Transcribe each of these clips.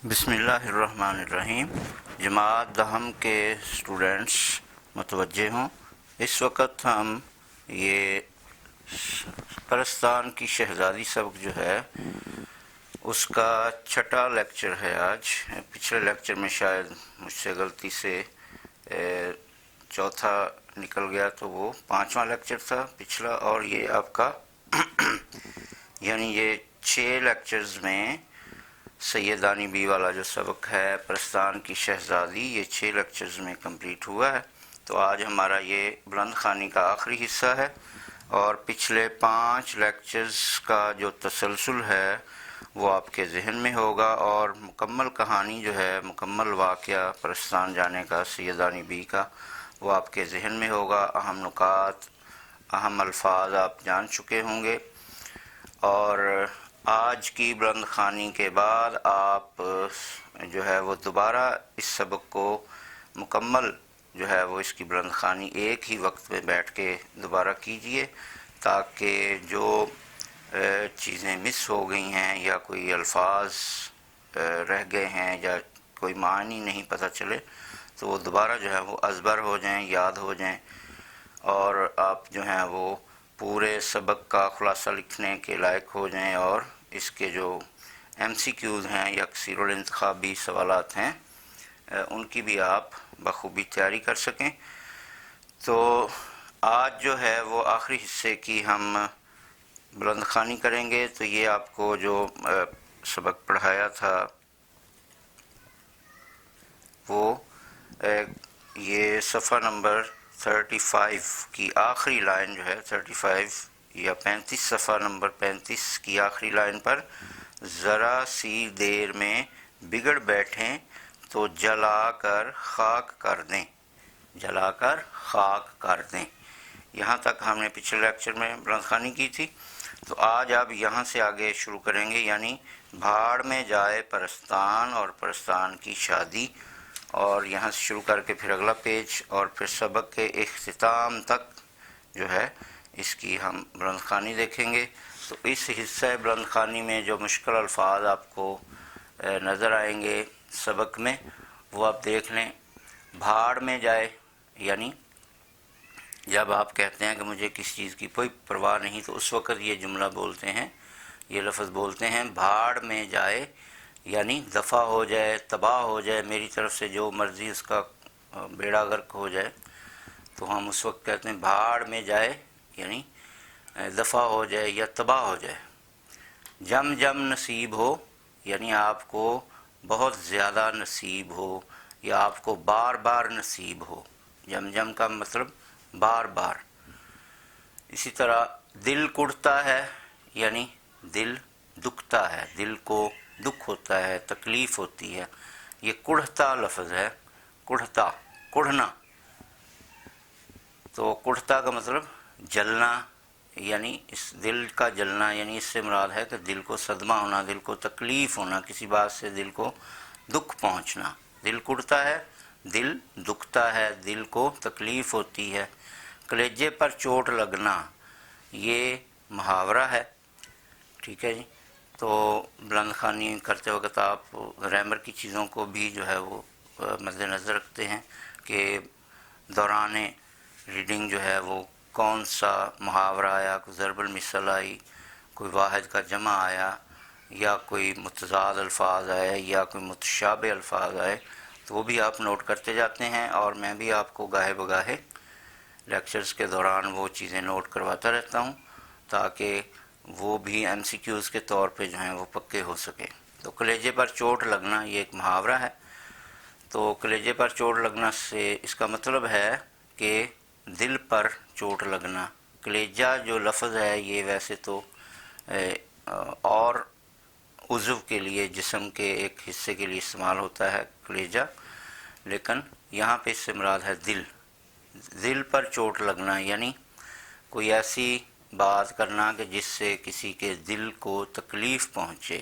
بسم اللہ الرحمن الرحیم۔ جماعت دہم کے اسٹوڈنٹس متوجہ ہوں، اس وقت ہم یہ پرستان کی شہزادی سبق جو ہے اس کا چھٹا لیکچر ہے آج۔ پچھلے لیکچر میں شاید مجھ سے غلطی سے چوتھا نکل گیا، تو وہ پانچواں لیکچر تھا پچھلا، اور یہ آپ کا یعنی یہ 6 لیکچرز میں سیدانی بی والا جو سبق ہے پرستان کی شہزادی، یہ 6 لیکچرز میں کمپلیٹ ہوا ہے۔ تو آج ہمارا یہ بلند خوانی کا آخری حصہ ہے، اور پچھلے 5 لیکچرز کا جو تسلسل ہے وہ آپ کے ذہن میں ہوگا، اور مکمل کہانی جو ہے، مکمل واقعہ پرستان جانے کا سیدانی بی کا، وہ آپ کے ذہن میں ہوگا۔ اہم نکات، اہم الفاظ آپ جان چکے ہوں گے، اور آج کی بلند خوانی کے بعد آپ جو ہے وہ دوبارہ اس سبق کو مکمل جو ہے وہ اس کی بلند خوانی ایک ہی وقت میں بیٹھ کے دوبارہ کیجئے، تاکہ جو چیزیں مس ہو گئی ہیں یا کوئی الفاظ رہ گئے ہیں یا کوئی معنی نہیں پتہ چلے تو وہ دوبارہ جو ہے وہ ازبر ہو جائیں، یاد ہو جائیں، اور آپ جو ہیں وہ پورے سبق کا خلاصہ لکھنے کے لائق ہو جائیں، اور اس کے جو ایم سی کیوز ہیں یا کثیر الانتخابی سوالات ہیں ان کی بھی آپ بخوبی تیاری کر سکیں۔ تو آج جو ہے وہ آخری حصے کی ہم بلند خوانی کریں گے۔ تو یہ آپ کو جو سبق پڑھایا تھا وہ یہ صفحہ نمبر 35 کی آخری لائن جو ہے 35 یا 35، صفحہ نمبر 35 کی آخری لائن پر، ذرا سی دیر میں بگڑ بیٹھیں تو جلا کر خاک کر دیں، جلا کر خاک کر دیں۔ یہاں تک ہم نے پچھلے لیکچر میں بلند خوانی کی تھی۔ تو آج آپ یہاں سے آگے شروع کریں گے، یعنی بھاڑ میں جائے پرستان اور پرستان کی شادی، اور یہاں سے شروع کر کے پھر اگلا پیج، اور پھر سبق کے اختتام تک جو ہے اس کی ہم بلند خوانی دیکھیں گے۔ تو اس حصہ بلند خوانی میں جو مشکل الفاظ آپ کو نظر آئیں گے سبق میں وہ آپ دیکھ لیں۔ بھاڑ میں جائے، یعنی جب آپ کہتے ہیں کہ مجھے کسی چیز کی کوئی پرواہ نہیں، تو اس وقت یہ جملہ بولتے ہیں، یہ لفظ بولتے ہیں، بھاڑ میں جائے، یعنی دفع ہو جائے، تباہ ہو جائے، میری طرف سے جو مرضی اس کا بیڑا غرق ہو جائے، تو ہم اس وقت کہتے ہیں بھاڑ میں جائے، یعنی دفع ہو جائے یا تباہ ہو جائے۔ جم جم نصیب ہو، یعنی آپ کو بہت زیادہ نصیب ہو یا آپ کو بار بار نصیب ہو۔ جم جم کا مطلب بار بار۔ اسی طرح دل کڑتا ہے، یعنی دل دکھتا ہے، دل کو دکھ ہوتا ہے، تکلیف ہوتی ہے۔ یہ کڑھتا لفظ ہے، کڑھتا، کڑھنا۔ تو کڑھتا کا مطلب جلنا، یعنی اس دل کا جلنا، یعنی اس سے مراد ہے کہ دل کو صدمہ ہونا، دل کو تکلیف ہونا، کسی بات سے دل کو دکھ پہنچنا۔ دل کڑتا ہے، دل دکھتا ہے، دل کو تکلیف ہوتی ہے۔ کلیجے پر چوٹ لگنا، یہ محاورہ ہے، ٹھیک ہے جی۔ تو بلند خوانی کرتے وقت آپ گرامر کی چیزوں کو بھی جو ہے وہ مد نظر رکھتے ہیں کہ دوران ریڈنگ جو ہے وہ کون سا محاورہ آیا، کوئی ضرب المثل آئی، کوئی واحد کا جمع آیا، یا کوئی متضاد الفاظ آئے، یا کوئی متشابہ الفاظ آئے، تو وہ بھی آپ نوٹ کرتے جاتے ہیں، اور میں بھی آپ کو گاہے بگاہے لیکچرز کے دوران وہ چیزیں نوٹ کرواتا رہتا ہوں، تاکہ وہ بھی ایم سی کیوز کے طور پہ جو ہیں وہ پکے ہو سکیں۔ تو کلیجے پر چوٹ لگنا یہ ایک محاورہ ہے۔ تو کلیجے پر چوٹ لگنا سے اس کا مطلب ہے کہ دل پر چوٹ لگنا۔ کلیجہ جو لفظ ہے یہ ویسے تو اور عضو کے لیے، جسم کے ایک حصے کے لیے استعمال ہوتا ہے کلیجہ، لیکن یہاں پہ اس سے مراد ہے دل۔ دل پر چوٹ لگنا یعنی کوئی ایسی بات کرنا کہ جس سے کسی کے دل کو تکلیف پہنچے،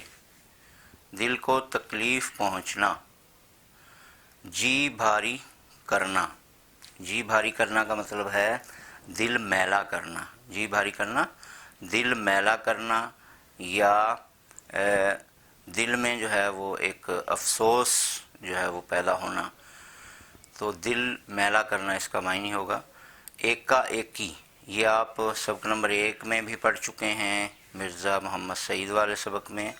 دل کو تکلیف پہنچنا۔ جی بھاری کرنا، جی بھاری کرنا کا مطلب ہے دل میلا کرنا۔ جی بھاری کرنا، دل میلا کرنا، یا دل میں جو ہے وہ ایک افسوس جو ہے وہ پیدا ہونا، تو دل میلا کرنا اس کا معنی ہوگا۔ ایک کا ایک کی، یہ آپ سبق نمبر 1 میں بھی پڑھ چکے ہیں مرزا محمد سعید والے سبق میں،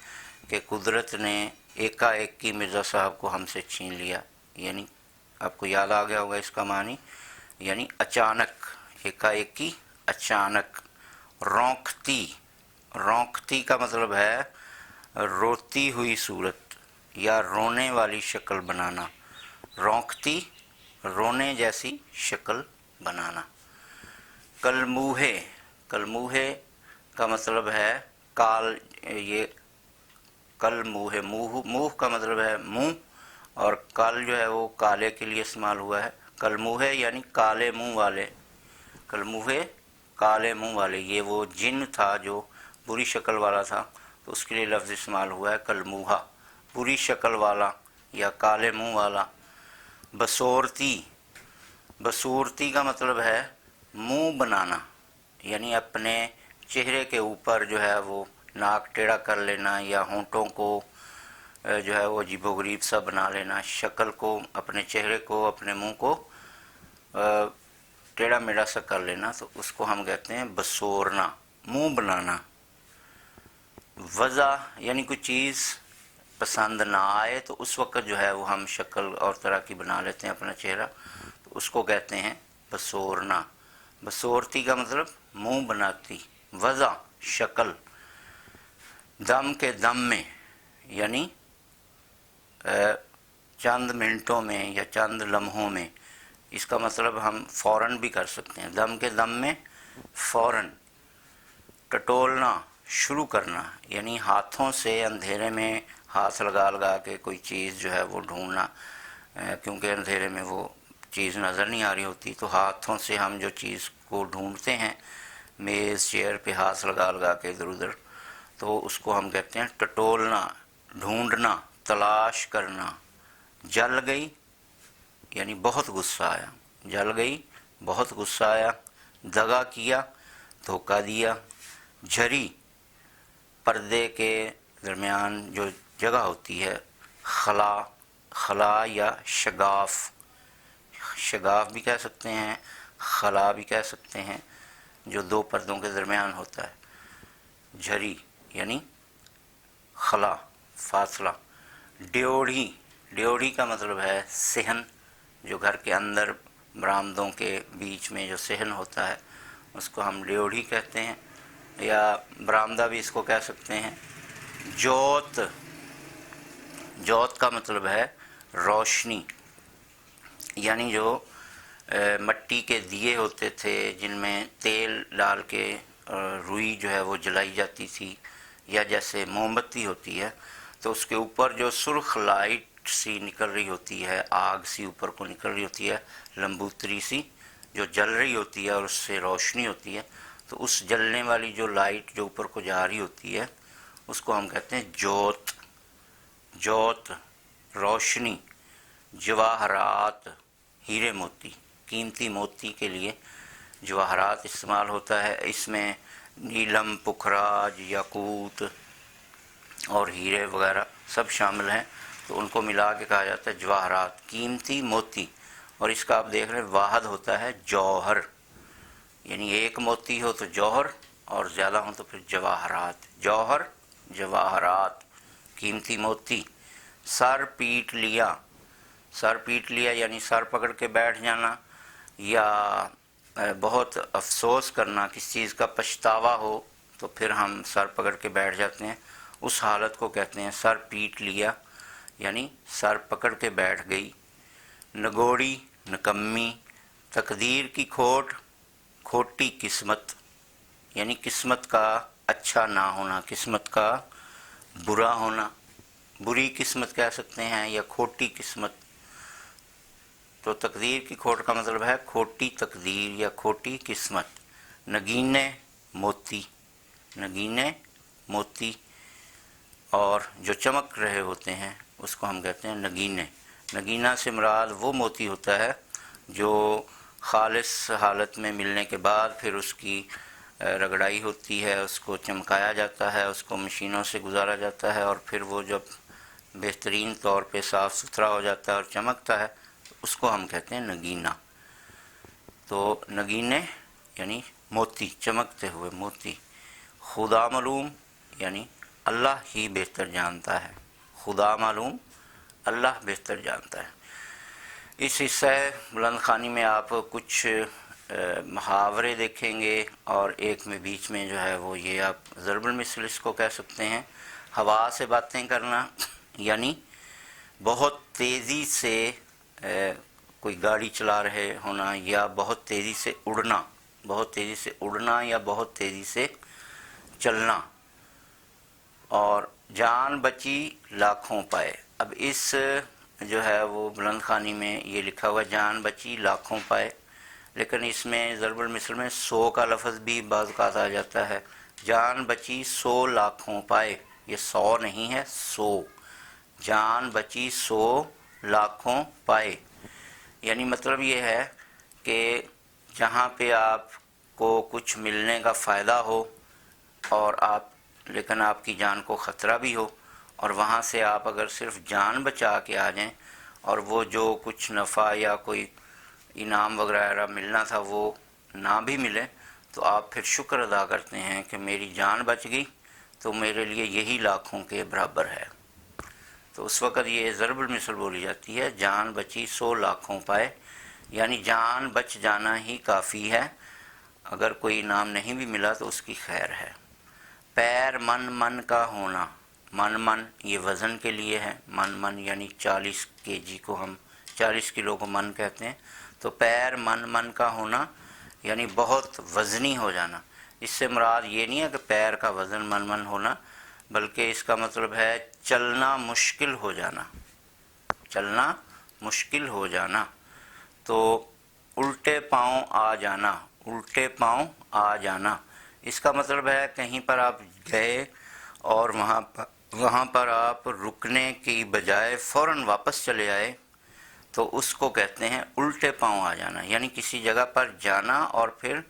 کہ قدرت نے ایک کا ایک کی مرزا صاحب کو ہم سے چھین لیا، یعنی آپ کو یاد آ گیا ہوگا اس کا معنی، یعنی اچانک، ایک کا ایک کی اچانک۔ رونقتی، رونقتی کا مطلب ہے روتی ہوئی صورت یا رونے والی شکل بنانا، رونقتی رونے جیسی شکل بنانا۔ کلموہے، کلموہے کا مطلب ہے کال، یہ کلموہے، منہ کا مطلب ہے منہ، اور کل جو ہے وہ کالے کے لیے استعمال ہوا ہے۔ کلموہے یعنی کالے منہ والے، کلموہے کالے منہ والے، یہ وہ جن تھا جو بری شکل والا تھا، تو اس کے لیے لفظ استعمال ہوا ہے کلموہا، بری شکل والا یا کالے منہ والا۔ بصورتی، بصورتی کا مطلب ہے منہ بنانا، یعنی اپنے چہرے کے اوپر جو ہے وہ ناک ٹیڑھا کر لینا یا ہونٹوں کو جو ہے وہ عجیب و غریب سا بنا لینا، شکل کو، اپنے چہرے کو، اپنے منہ کو ٹیڑھا میڑھا سا کر لینا، تو اس کو ہم کہتے ہیں بسورنا، منہ بنانا۔ وضع یعنی کوئی چیز پسند نہ آئے تو اس وقت جو ہے وہ ہم شکل اور طرح کی بنا لیتے ہیں اپنا چہرہ، تو اس کو کہتے ہیں بسورنا۔ بصورتی کا مطلب منہ بناتی، وضع شکل۔ دم کے دم میں، یعنی چند منٹوں میں یا چند لمحوں میں، اس کا مطلب ہم فوراً بھی کر سکتے ہیں، دم کے دم میں فوراً۔ ٹٹولنا شروع کرنا، یعنی ہاتھوں سے اندھیرے میں ہاتھ لگا لگا کے کوئی چیز جو ہے وہ ڈھونڈنا، کیونکہ اندھیرے میں وہ چیز نظر نہیں آ رہی ہوتی، تو ہاتھوں سے ہم جو چیز کو ڈھونڈتے ہیں میز چیئر پہ ہاتھ لگا لگا کے ادھر ادھر، تو اس کو ہم کہتے ہیں ٹٹولنا، ڈھونڈنا، تلاش کرنا۔ جل گئی یعنی بہت غصہ آیا، جل گئی بہت غصہ آیا۔ دغا کیا، دھوکہ دیا۔ جھری، پردے کے درمیان جو جگہ ہوتی ہے، خلا، خلا یا شگاف، شگاف بھی کہہ سکتے ہیں، خلا بھی کہہ سکتے ہیں، جو دو پردوں کے درمیان ہوتا ہے۔ جھری یعنی خلا، فاصلہ۔ ڈیوڑھی، ڈیوڑھی کا مطلب ہے صحن، جو گھر کے اندر برآمدوں کے بیچ میں جو صحن ہوتا ہے اس کو ہم ڈیوڑھی کہتے ہیں، یا برآمدہ بھی اس کو کہہ سکتے ہیں۔ جوت، جوت کا مطلب ہے روشنی، یعنی جو مٹی کے دیے ہوتے تھے جن میں تیل ڈال کے روئی جو ہے وہ جلائی جاتی تھی، یا جیسے موم بتی ہوتی ہے تو اس کے اوپر جو سرخ لائٹ سی نکل رہی ہوتی ہے، آگ سی اوپر کو نکل رہی ہوتی ہے، لمبوتری سی جو جل رہی ہوتی ہے اور اس سے روشنی ہوتی ہے، تو اس جلنے والی جو لائٹ جو اوپر کو جا رہی ہوتی ہے اس کو ہم کہتے ہیں جوت، جوت روشنی۔ جواہرات، ہیرے موتی، قیمتی موتی کے لیے جواہرات استعمال ہوتا ہے، اس میں نیلم، پکھراج، یاقوت اور ہیرے وغیرہ سب شامل ہیں، تو ان کو ملا کے کہا جاتا ہے جواہرات، قیمتی موتی۔ اور اس کا آپ دیکھ رہے ہیں واحد ہوتا ہے جوہر، یعنی ایک موتی ہو تو جوہر اور زیادہ ہوں تو پھر جواہرات، جوہر جواہرات، قیمتی موتی۔ سر پیٹ لیا، سر پیٹ لیا یعنی سر پکڑ کے بیٹھ جانا، یا بہت افسوس کرنا، کسی چیز کا پچھتاوا ہو تو پھر ہم سر پکڑ کے بیٹھ جاتے ہیں، اس حالت کو کہتے ہیں سر پیٹ لیا، یعنی سر پکڑ کے بیٹھ گئی۔ نگوڑی، نکمی۔ تقدیر کی کھوٹ، کھوٹی قسمت، یعنی قسمت کا اچھا نہ ہونا، قسمت کا برا ہونا، بری قسمت کہہ سکتے ہیں یا کھوٹی قسمت۔ تو تقدیر کی کھوٹ کا مطلب ہے کھوٹی تقدیر یا کھوٹی قسمت۔ نگینے، موتی، نگینے موتی، اور جو چمک رہے ہوتے ہیں اس کو ہم کہتے ہیں نگینے۔ نگینہ سے مراد وہ موتی ہوتا ہے جو خالص حالت میں ملنے کے بعد پھر اس کی رگڑائی ہوتی ہے، اس کو چمکایا جاتا ہے، اس کو مشینوں سے گزارا جاتا ہے، اور پھر وہ جب بہترین طور پہ صاف ستھرا ہو جاتا ہے اور چمکتا ہے، اس کو ہم کہتے ہیں نگینہ۔ تو نگینے یعنی موتی، چمکتے ہوئے موتی۔ خدا معلوم یعنی اللہ ہی بہتر جانتا ہے، خدا معلوم اللہ بہتر جانتا ہے۔ اس حصہ بلند خوانی میں آپ کچھ محاورے دیکھیں گے، اور ایک میں بیچ میں جو ہے وہ یہ آپ ضرب المثل اس کو کہہ سکتے ہیں، ہوا سے باتیں کرنا، یعنی بہت تیزی سے کوئی گاڑی چلا رہے ہونا، یا بہت تیزی سے اڑنا، بہت تیزی سے اڑنا یا بہت تیزی سے چلنا۔ اور جان بچی لاکھوں پائے، اب اس جو ہے وہ بلند خوانی میں یہ لکھا ہوا جان بچی لاکھوں پائے، لیکن اس میں ضرب المثل میں 100 کا لفظ بھی بعض اوقات آ جاتا ہے۔ جان بچی 100 لاکھوں پائے، یہ 100 نہیں ہے 100، جان بچی 100 لاکھوں پائے، یعنی مطلب یہ ہے کہ جہاں پہ آپ کو کچھ ملنے کا فائدہ ہو اور لیکن آپ کی جان کو خطرہ بھی ہو، اور وہاں سے آپ اگر صرف جان بچا کے آ جائیں اور وہ جو کچھ نفع یا کوئی انعام وغیرہ ملنا تھا وہ نہ بھی ملے، تو آپ پھر شکر ادا کرتے ہیں کہ میری جان بچ گئی تو میرے لیے یہی لاکھوں کے برابر ہے۔ تو اس وقت یہ ضرب المثل بولی جاتی ہے، جان بچی 100 لاکھوں پائے، یعنی جان بچ جانا ہی کافی ہے، اگر کوئی انعام نہیں بھی ملا تو اس کی خیر ہے۔ پیر من من کا ہونا، من من یہ وزن کے لیے ہے، من من یعنی 40 kg کو ہم 40 کلو کو من کہتے ہیں، تو پیر من من کا ہونا یعنی بہت وزنی ہو جانا۔ اس سے مراد یہ نہیں ہے کہ پیر کا وزن من من ہونا، بلکہ اس کا مطلب ہے چلنا مشکل ہو جانا، چلنا مشکل ہو جانا۔ تو الٹے پاؤں آ جانا، الٹے پاؤں آ جانا، اس کا مطلب ہے کہیں پر آپ گئے اور وہاں پر آپ رکنے کی بجائے فوراً واپس چلے آئے، تو اس کو کہتے ہیں الٹے پاؤں آ جانا، یعنی کسی جگہ پر جانا اور پھر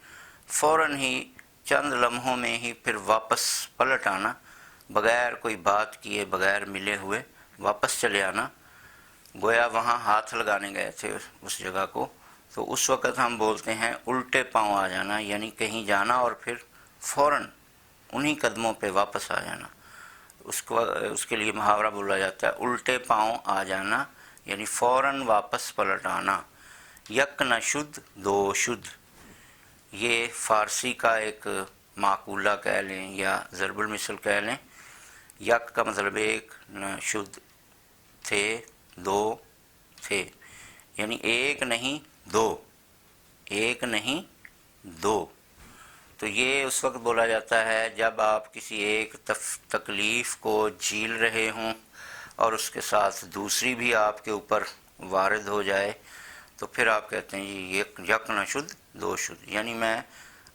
فوراً ہی چند لمحوں میں ہی پھر واپس پلٹ آنا، بغیر کوئی بات کیے، بغیر ملے ہوئے واپس چلے آنا، گویا وہاں ہاتھ لگانے گئے تھے اس جگہ کو، تو اس وقت ہم بولتے ہیں الٹے پاؤں آ جانا، یعنی کہیں جانا اور پھر فوراً انہی قدموں پہ واپس آ جانا، اس کے لیے محاورہ بولا جاتا ہے الٹے پاؤں آ جانا، یعنی فوراً واپس پلٹ آنا۔ یک نہ شد دو شد، یہ فارسی کا ایک معقولہ کہہ لیں یا ضرب المثل کہہ لیں۔ یک کا مطلب ایک، نہ شد تھے، دو تھے، یعنی ایک نہیں دو، ایک نہیں دو۔ تو یہ اس وقت بولا جاتا ہے جب آپ کسی ایک تکلیف کو جھیل رہے ہوں اور اس کے ساتھ دوسری بھی آپ کے اوپر وارد ہو جائے، تو پھر آپ کہتے ہیں یہ یک نہ شد دو شد، یعنی میں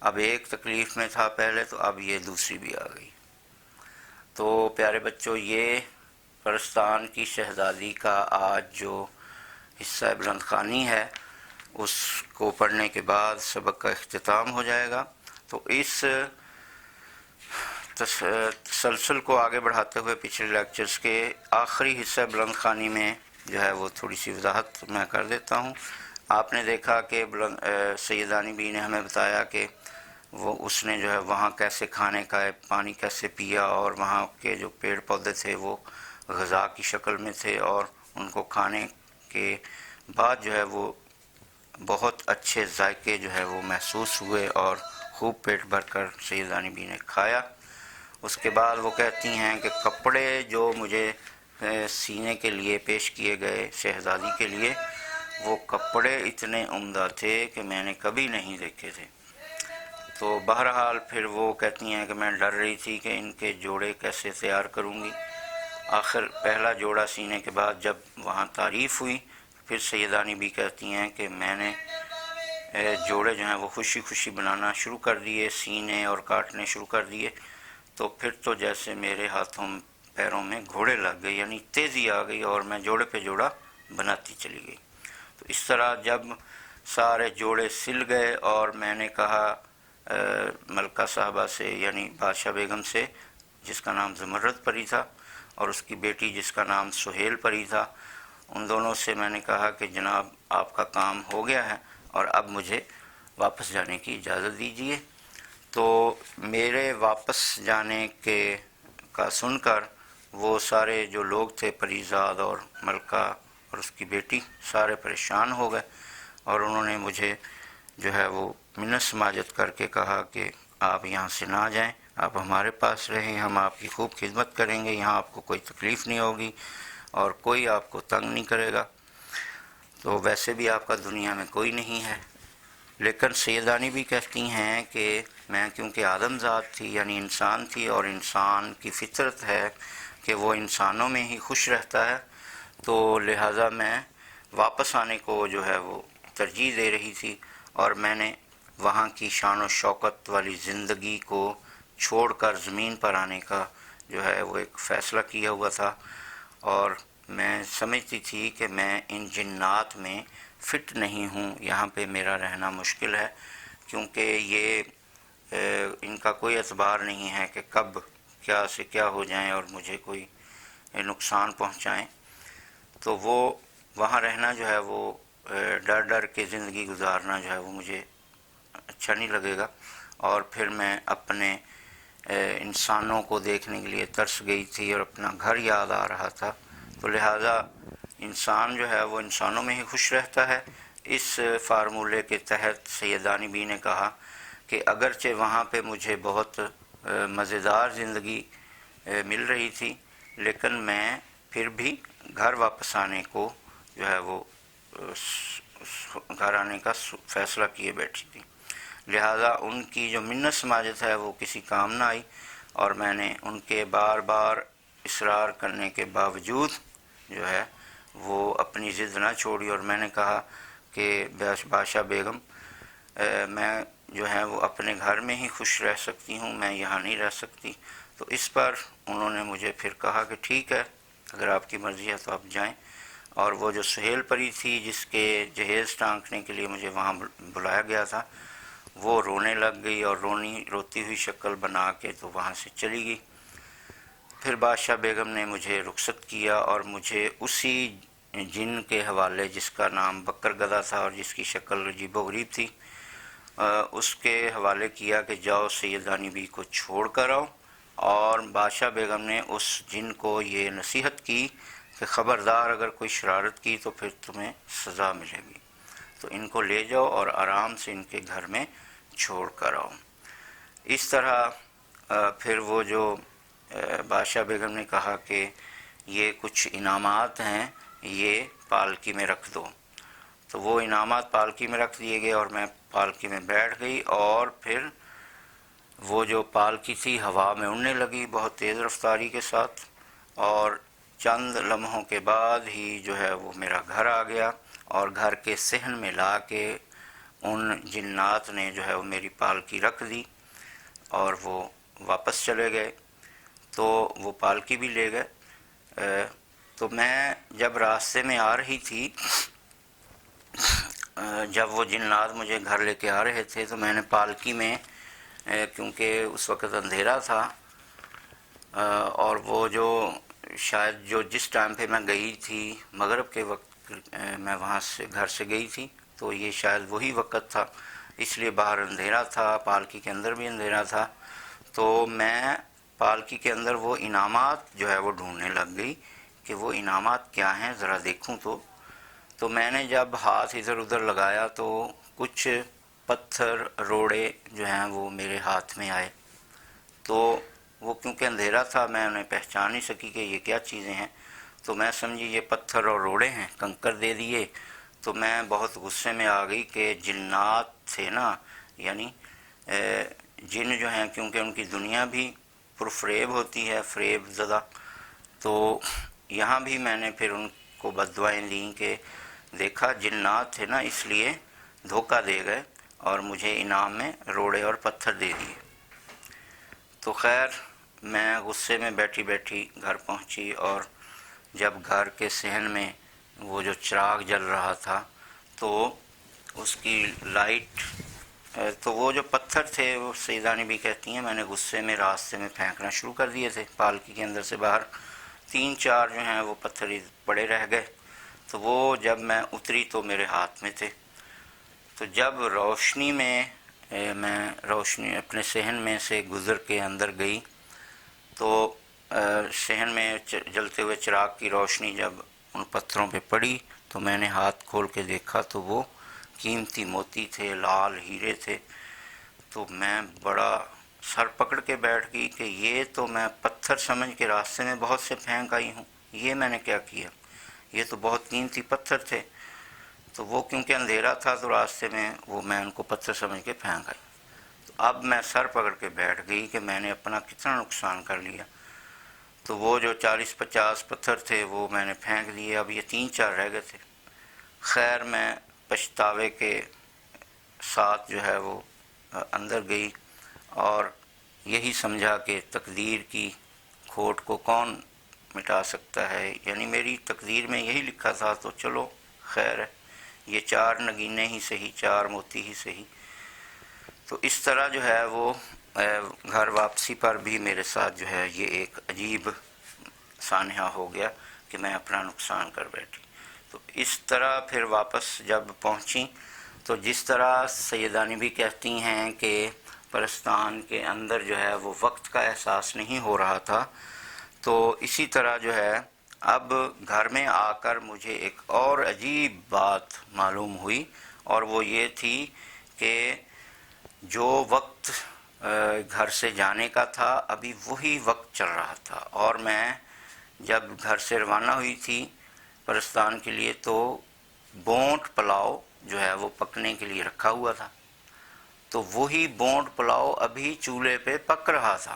اب ایک تکلیف میں تھا پہلے، تو اب یہ دوسری بھی آ گئی۔ تو پیارے بچوں، یہ پرستان کی شہزادی کا آج جو حصہ بلند خوانی ہے اس کو پڑھنے کے بعد سبق کا اختتام ہو جائے گا۔ تو اس تسلسل کو آگے بڑھاتے ہوئے پچھلے لیکچرز کے آخری حصہ بلند خوانی میں جو ہے وہ تھوڑی سی وضاحت میں کر دیتا ہوں۔ آپ نے دیکھا کہ سیدانی بی نے ہمیں بتایا کہ اس نے جو ہے وہاں کیسے کھانے کھائے، پانی کیسے پیا، اور وہاں کے جو پیڑ پودے تھے وہ غذا کی شکل میں تھے، اور ان کو کھانے کے بعد جو ہے وہ بہت اچھے ذائقے جو ہے وہ محسوس ہوئے اور خوب پیٹ بھر کر سیدانی بی نے کھایا۔ اس کے بعد وہ کہتی ہیں کہ کپڑے جو مجھے سینے کے لیے پیش کیے گئے شہزادی کے لیے، وہ کپڑے اتنے عمدہ تھے کہ میں نے کبھی نہیں دیکھے تھے۔ تو بہرحال پھر وہ کہتی ہیں کہ میں ڈر رہی تھی کہ ان کے جوڑے کیسے تیار کروں گی۔ آخر پہلا جوڑا سینے کے بعد جب وہاں تعریف ہوئی، پھر سیدانی بھی کہتی ہیں کہ میں نے جوڑے جو ہیں وہ خوشی خوشی بنانا شروع کر دیے، سینے اور کاٹنے شروع کر دیے، تو پھر تو جیسے میرے ہاتھوں پیروں میں گھوڑے لگ گئے، یعنی تیزی آ گئی، اور میں جوڑے پہ جوڑا بناتی چلی گئی۔ تو اس طرح جب سارے جوڑے سل گئے اور میں نے کہا ملکہ صاحبہ سے یعنی بادشاہ بیگم سے، جس کا نام زمرد پری تھا، اور اس کی بیٹی جس کا نام سہیل پری تھا، ان دونوں سے میں نے کہا کہ جناب آپ کا کام ہو گیا ہے اور اب مجھے واپس جانے کی اجازت دیجیے۔ تو میرے واپس جانے کا سن کر وہ سارے جو لوگ تھے، پریزاد اور ملکہ اور اس کی بیٹی، سارے پریشان ہو گئے، اور انہوں نے مجھے جو ہے وہ منت سماجت کر کے کہا کہ آپ یہاں سے نہ جائیں، آپ ہمارے پاس رہیں، ہم آپ کی خوب خدمت کریں گے، یہاں آپ کو کوئی تکلیف نہیں ہوگی اور کوئی آپ کو تنگ نہیں کرے گا، تو ویسے بھی آپ کا دنیا میں کوئی نہیں ہے۔ لیکن سیدانی بھی کہتی ہیں کہ میں کیونکہ آدم ذات تھی یعنی انسان تھی، اور انسان کی فطرت ہے کہ وہ انسانوں میں ہی خوش رہتا ہے، تو لہٰذا میں واپس آنے کو جو ہے وہ ترجیح دے رہی تھی، اور میں نے وہاں کی شان و شوکت والی زندگی کو چھوڑ کر زمین پر آنے کا جو ہے وہ ایک فیصلہ کیا ہوا تھا، اور میں سمجھتی تھی کہ میں ان جنات میں فٹ نہیں ہوں، یہاں پہ میرا رہنا مشکل ہے، کیونکہ یہ ان کا کوئی اعتبار نہیں ہے کہ کب کیا سے کیا ہو جائیں اور مجھے کوئی نقصان پہنچائیں، تو وہ وہاں رہنا جو ہے وہ ڈر ڈر کے زندگی گزارنا جو ہے وہ مجھے اچھا نہیں لگے گا، اور پھر میں اپنے انسانوں کو دیکھنے کے لیے ترس گئی تھی اور اپنا گھر یاد آ رہا تھا، تو لہٰذا انسان جو ہے وہ انسانوں میں ہی خوش رہتا ہے۔ اس فارمولے کے تحت سیدانی بی نے کہا کہ اگرچہ وہاں پہ مجھے بہت مزیدار زندگی مل رہی تھی، لیکن میں پھر بھی گھر واپس آنے کو جو ہے وہ گھر آنے کا فیصلہ کیے بیٹھی تھی، لہذا ان کی جو منت سماجت ہے وہ کسی کام نہ آئی، اور میں نے ان کے بار بار اصرار کرنے کے باوجود جو ہے وہ اپنی ضد نہ چھوڑی، اور میں نے کہا کہ بادشاہ بیگم میں جو ہے وہ اپنے گھر میں ہی خوش رہ سکتی ہوں، میں یہاں نہیں رہ سکتی، تو اس پر انہوں نے مجھے پھر کہا کہ ٹھیک ہے، اگر آپ کی مرضی ہے تو آپ جائیں، اور وہ جو سہیل پری تھی جس کے جہیز ٹانکنے کے لیے مجھے وہاں بلایا گیا تھا، وہ رونے لگ گئی اور روتی ہوئی شکل بنا کے تو وہاں سے چلی گئی۔ پھر بادشاہ بیگم نے مجھے رخصت کیا اور مجھے اسی جن کے حوالے جس کا نام بکر گدا تھا اور جس کی شکل عجیب و غریب تھی، اس کے حوالے کیا کہ جاؤ سیدانی بی کو چھوڑ کر آؤ، اور بادشاہ بیگم نے اس جن کو یہ نصیحت کی کہ خبردار اگر کوئی شرارت کی تو پھر تمہیں سزا ملے گی، تو ان کو لے جاؤ اور آرام سے ان کے گھر میں چھوڑ کر آؤ۔ اس طرح پھر وہ جو بادشاہ بیگم نے کہا کہ یہ کچھ انعامات ہیں، یہ پالکی میں رکھ دو، تو وہ انعامات پالکی میں رکھ دیے گئے اور میں پالکی میں بیٹھ گئی، اور پھر وہ جو پالکی تھی ہوا میں اڑنے لگی بہت تیز رفتاری کے ساتھ، اور چند لمحوں کے بعد ہی جو ہے وہ میرا گھر آ گیا، اور گھر کے صحن میں لا کے ان جنات نے جو ہے وہ میری پالکی رکھ دی اور وہ واپس چلے گئے، تو وہ پالکی بھی لے گئے۔ تو میں جب راستے میں آ رہی تھی، جب وہ جنات مجھے گھر لے کے آ رہے تھے، تو میں نے پالکی میں، کیونکہ اس وقت اندھیرا تھا، اور وہ جو شاید جس ٹائم پہ میں گئی تھی مغرب کے وقت میں وہاں سے گھر سے گئی تھی، تو یہ شاید وہی وقت تھا، اس لیے باہر اندھیرا تھا، پالکی کے اندر بھی اندھیرا تھا، تو میں پالکی کے اندر وہ انعامات جو ہے وہ ڈھونڈنے لگ گئی کہ وہ انعامات کیا ہیں ذرا دیکھوں تو میں نے جب ہاتھ ادھر ادھر لگایا تو کچھ پتھر روڑے جو ہیں وہ میرے ہاتھ میں آئے، تو وہ کیونکہ اندھیرا تھا میں انہیں پہچان نہیں سکی کہ یہ کیا چیزیں ہیں، تو میں سمجھی یہ پتھر اور روڑے ہیں، کنکر دے دیے، تو میں بہت غصے میں آ گئی کہ جنات تھے نا، یعنی جن جو ہیں کیونکہ ان کی دنیا بھی پرفریب ہوتی ہے، فریب زدہ، تو یہاں بھی میں نے پھر ان کو بددعائیں دیں کہ دیکھا جنات تھے نا اس لیے دھوکہ دے گئے اور مجھے انعام میں روڑے اور پتھر دے دیے۔ تو خیر میں غصے میں بیٹھی بیٹھی گھر پہنچی، اور جب گھر کے صحن میں وہ جو چراغ جل رہا تھا تو اس کی لائٹ تو وہ جو پتھر تھے وہ سیدانی بھی کہتی ہیں میں نے غصے میں راستے میں پھینکنا شروع کر دیے تھے، پالکی کے اندر سے باہر 3-4 جو ہیں وہ پتھر پڑے رہ گئے، تو وہ جب میں اتری تو میرے ہاتھ میں تھے۔ تو جب روشنی میں میں روشنی اپنے صحن میں سے گزر کے اندر گئی تو صحن میں جلتے ہوئے چراغ کی روشنی جب ان پتھروں پہ پڑی تو میں نے ہاتھ کھول کے دیکھا تو وہ قیمتی موتی تھے، لال ہیرے تھے۔ تو میں بڑا سر پکڑ کے بیٹھ گئی کہ یہ تو میں پتھر سمجھ کے راستے میں بہت سے پھینک آئی ہوں، یہ میں نے کیا کیا، یہ تو بہت قیمتی پتھر تھے۔ تو وہ کیونکہ اندھیرا تھا تو راستے میں وہ میں ان کو پتھر سمجھ کے پھینک آئی۔ تو اب میں سر پکڑ کے بیٹھ گئی کہ میں نے اپنا کتنا نقصان کر لیا۔ تو وہ جو 40-50 پتھر تھے وہ میں نے پھینک دیے، اب یہ 3-4 رہ گئے تھے۔ خیر میں پچھتاوے کے ساتھ جو ہے وہ اندر گئی اور یہی سمجھا کہ تقدیر کی کھوٹ کو کون مٹا سکتا ہے، یعنی میری تقدیر میں یہی لکھا تھا تو چلو خیر ہے، یہ 4 نگینے ہی صحیح، 4 موتی ہی صحیح۔ تو اس طرح جو ہے وہ گھر واپسی پر بھی میرے ساتھ جو ہے یہ ایک عجیب سانحہ ہو گیا کہ میں اپنا نقصان کر بیٹھی۔ تو اس طرح پھر واپس جب پہنچی تو جس طرح سیدانی بھی کہتی ہیں کہ پرستان کے اندر جو ہے وہ وقت کا احساس نہیں ہو رہا تھا، تو اسی طرح جو ہے اب گھر میں آ کر مجھے ایک اور عجیب بات معلوم ہوئی، اور وہ یہ تھی کہ جو وقت گھر سے جانے کا تھا ابھی وہی وقت چل رہا تھا، اور میں جب گھر سے روانہ ہوئی تھی پرستان کے لیے تو بونٹ پلاؤ جو ہے وہ پکنے کے لیے رکھا ہوا تھا، تو وہی بونٹ پلاؤ ابھی چولہے پہ پک رہا تھا،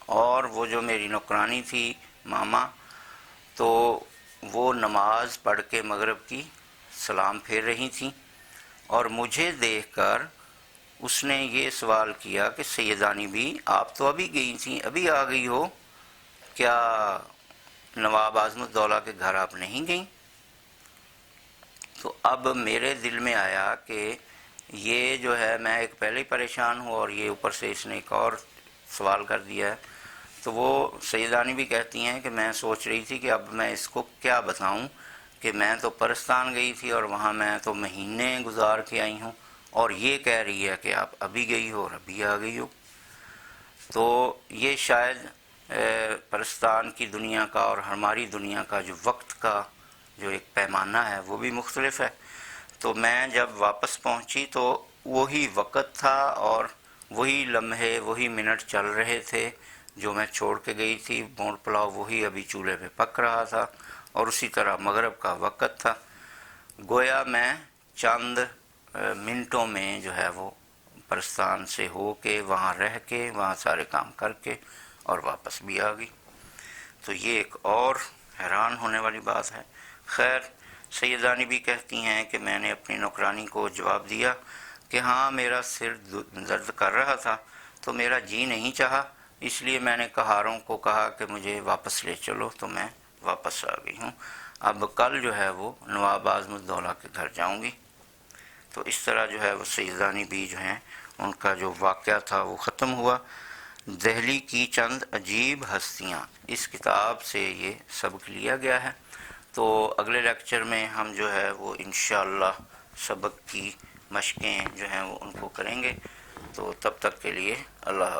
اور وہ جو میری نوکرانی تھی ماما تو وہ نماز پڑھ کے مغرب کی سلام پھیر رہی تھیں، اور مجھے دیکھ کر اس نے یہ سوال کیا کہ سیدانی بھی آپ تو ابھی گئی تھیں، ابھی آ گئی ہو، کیا نواب اعظم الدولہ کے گھر آپ نہیں گئیں؟ تو اب میرے دل میں آیا کہ یہ جو ہے میں ایک پہلے ہی پریشان ہوں اور یہ اوپر سے اس نے ایک اور سوال کر دیا ہے۔ تو وہ سیدانی بھی کہتی ہیں کہ میں سوچ رہی تھی کہ اب میں اس کو کیا بتاؤں کہ میں تو پرستان گئی تھی اور وہاں میں تو مہینے گزار کے آئی ہوں، اور یہ کہہ رہی ہے کہ آپ ابھی گئی ہو اور ابھی آ گئی ہو۔ تو یہ شاید پرستان کی دنیا کا اور ہماری دنیا کا جو وقت کا جو ایک پیمانہ ہے وہ بھی مختلف ہے۔ تو میں جب واپس پہنچی تو وہی وقت تھا اور وہی لمحے وہی منٹ چل رہے تھے جو میں چھوڑ کے گئی تھی، بونٹ پلاؤ وہی ابھی چولہے پہ پک رہا تھا، اور اسی طرح مغرب کا وقت تھا۔ گویا میں چند منٹوں میں جو ہے وہ پرستان سے ہو کے وہاں رہ کے وہاں سارے کام کر کے اور واپس بھی آ گئی۔ تو یہ ایک اور حیران ہونے والی بات ہے۔ خیر سیدانی بھی کہتی ہیں کہ میں نے اپنی نوکرانی کو جواب دیا کہ ہاں میرا سر درد کر رہا تھا تو میرا جی نہیں چاہا، اس لیے میں نے کہاروں کو کہا کہ مجھے واپس لے چلو، تو میں واپس آ گئی ہوں۔ اب کل جو ہے وہ نواب اعظم الدولہ کے گھر جاؤں گی۔ تو اس طرح جو ہے وہ سیدانی بھی جو ہیں ان کا جو واقعہ تھا وہ ختم ہوا۔ دہلی کی چند عجیب ہستیاں، اس کتاب سے یہ سبق لیا گیا ہے۔ تو اگلے لیکچر میں ہم جو ہے وہ انشاءاللہ سبق کی مشقیں جو ہیں وہ ان کو کریں گے۔ تو تب تک کے لیے اللہ حافظ۔